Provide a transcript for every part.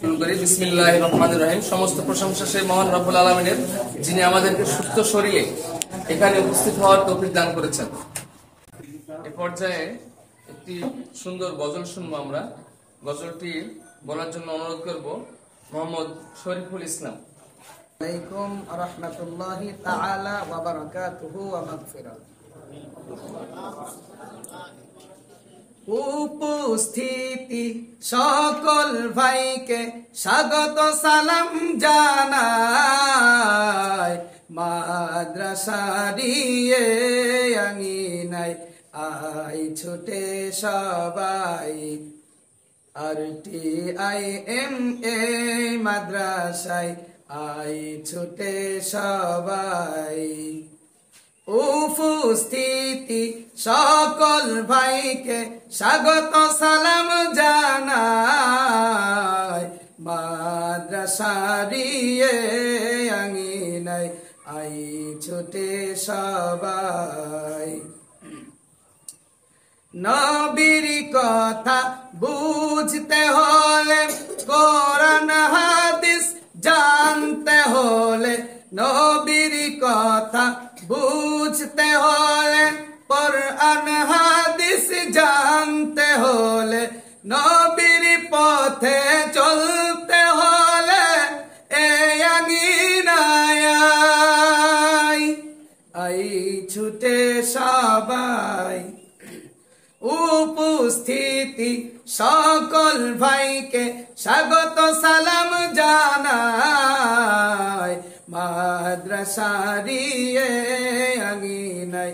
বিসমিল্লাহির রহমানির রহিম। সমস্ত প্রশংসা সেই মহান রব্বুল আলামিনের, যিনি আমাদেরকে সুস্থ শরীরে এখানে উপস্থিত হওয়ার তৌফিক দান করেছেন। এ পর্যায়ে একটি সুন্দর গজল শুনবো আমরা। গজলটি বলার জন্য অনুরোধ করব মোহাম্মদ শরীফুল ইসলাম। আলাইকুম রাহমাতুল্লাহি তাআলা ওয়া বারাকাতুহু ওয়া মাগফিরাত। উপস্থিতি সকল ভাইকে স্বাগত সালাম জানাই, মাদ্রাসারিয়ে আঙিনায় আই ছুটে সবাই। RTIMA মাদ্রাসায় আই ছুটে সবাই। উপস্থিতি সকল ভাইকে স্বাগত সালাম জানাই, মাদ্রাসারিয়ে আঙিনায় আই ছুটে সবাই। নবীর কথা বুঝতে হলে, কোরআন হাদিস জানতে হলে, নবীর কথা বুঝতে হলে, কোরআন হাদিস জানতে হলে, নবীর পথে চলতে হলে এই আঙিনায় আই ছুটে সবাই। উপস্থিতি সকল ভাইকে স্বাগত সালাম জানাই, মাদ্রাসারিয়ে আঙিনায়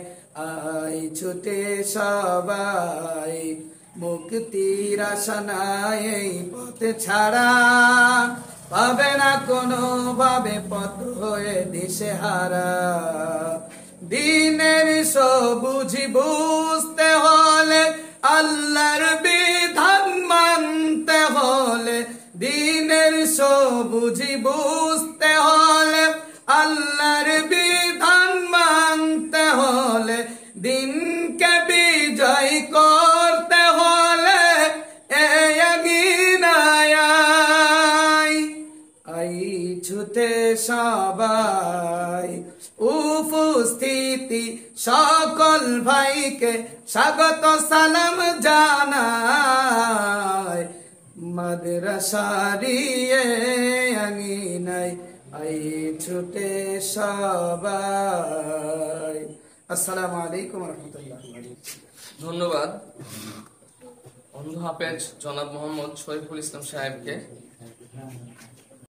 আই ছুটে সবাই। মুক্তির আশা নাই এই পথ ছাড়া, পাবে না কোনো ভাবে পথ হয়ে দিশেহারা। দিনের সবুজ বুঝতে হলে, আল্লাহর বিধান মানতে হলে, দিনের সবুজ বুঝতে হলে, আল্লাহর বিধান মানতে হলে, দিনকে বিজয় করতে হলে এই আঙিনায় আই ছুটে সবাই। উপস্থিতি সকল ভাইকে স্বাগত সালাম জানাই, মাদ্রাসারিয়ে আঙিনায় আই ছুটে সবাই। আসসালামু আলাইকুম রহমতুল্লাহ। ধন্যবাদ অন্ধ হাফেজ জনাব মোহাম্মদ শরীফুল ইসলাম সাহেবকে।